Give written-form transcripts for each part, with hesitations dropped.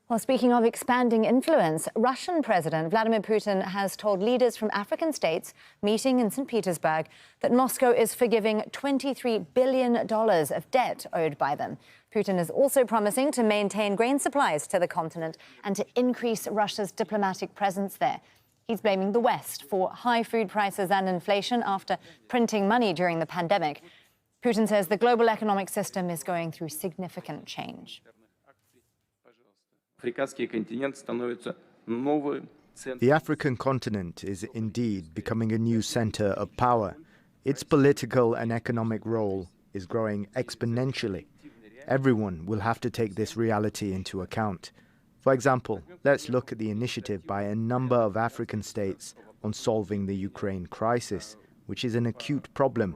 Well, speaking of expanding influence, Russian President Vladimir Putin has told leaders from African states meeting in St. Petersburg that Moscow is forgiving $23 billion of debt owed by them. Putin is also promising to maintain grain supplies to the continent and to increase Russia's diplomatic presence there. He's blaming the West for high food prices and inflation after printing money during the pandemic. Putin says the global economic system is going through significant change. The African continent is indeed becoming a new center of power. Its political and economic role is growing exponentially. Everyone will have to take this reality into account. For example, let's look at the initiative by a number of African states on solving the Ukraine crisis, which is an acute problem.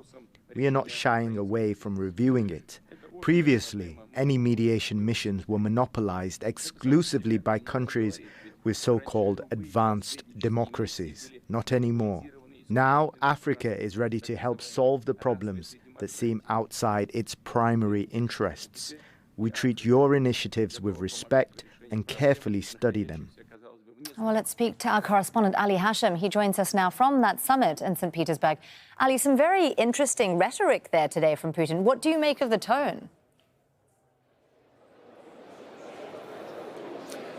We are not shying away from reviewing it. Previously, any mediation missions were monopolized exclusively by countries with so-called advanced democracies. Not anymore. Now, Africa is ready to help solve the problems that seem outside its primary interests. We treat your initiatives with respect and carefully study them. Well, let's speak to our correspondent, Ali Hashim. He joins us now from that summit in St. Petersburg. Ali, some very interesting rhetoric there today from Putin. What do you make of the tone?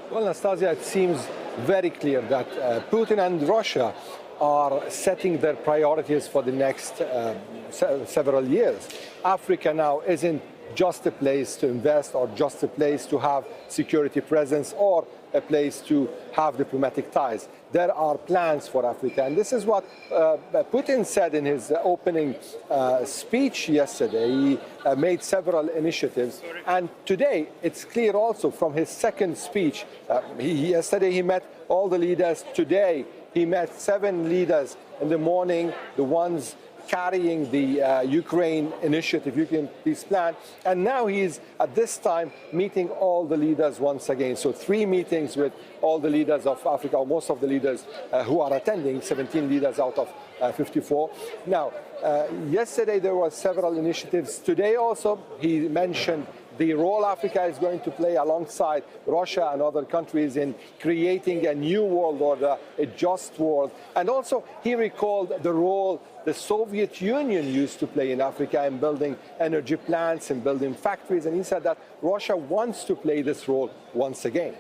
Well, Anastasia, it seems very clear that Putin and Russia are setting their priorities for the next several years. Africa now isn't just a place to invest or just a place to have security presence or a place to have diplomatic ties. There are plans for Africa, and this is what Putin said in his opening speech yesterday. He made several initiatives, and today it's clear also from his second speech. Yesterday he met all the leaders. Today he met 7 leaders in the morning, the ones carrying the Ukraine initiative, Ukraine peace plan. And now he's, at this time, meeting all the leaders once again. So 3 meetings with all the leaders of Africa, or most of the leaders who are attending, 17 leaders out of 54. Now, yesterday there were several initiatives. Today also, he mentioned the role Africa is going to play alongside Russia and other countries in creating a new world order, a just world. And also, he recalled the role the Soviet Union used to play in Africa in building energy plants and building factories. And he said that Russia wants to play this role once again.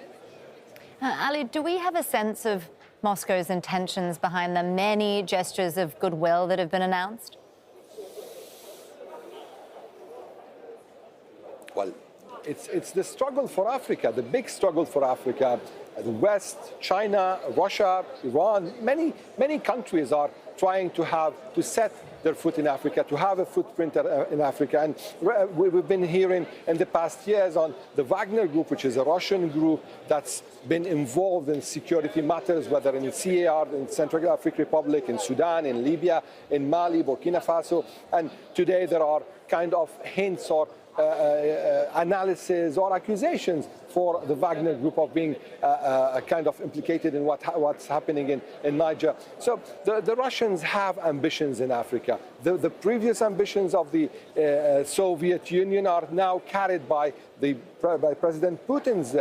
Ali, do we have a sense of Moscow's intentions behind the many gestures of goodwill that have been announced? Well, it's the struggle for Africa, the big struggle for Africa. The West, China, Russia, Iran, many countries are trying to set their foot in Africa, to have a footprint in Africa. And we've been hearing in the past years on the Wagner Group, which is a Russian group that's been involved in security matters, whether in CAR, in Central African Republic, in Sudan, in Libya, in Mali, Burkina Faso. And today there are kind of hints or analysis or accusations for the Wagner Group of being kind of implicated in what's happening in Niger. So the Russians have ambitions in Africa. The previous ambitions of the Soviet Union are now carried by President Putin's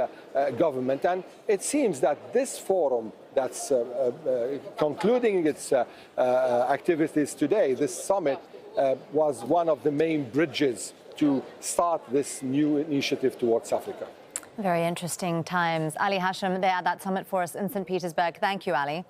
government. And it seems that this forum that's concluding its activities today, this summit, was one of the main bridges to start this new initiative towards Africa. Very interesting times. Ali Hashim there at that summit for us in St. Petersburg. Thank you, Ali.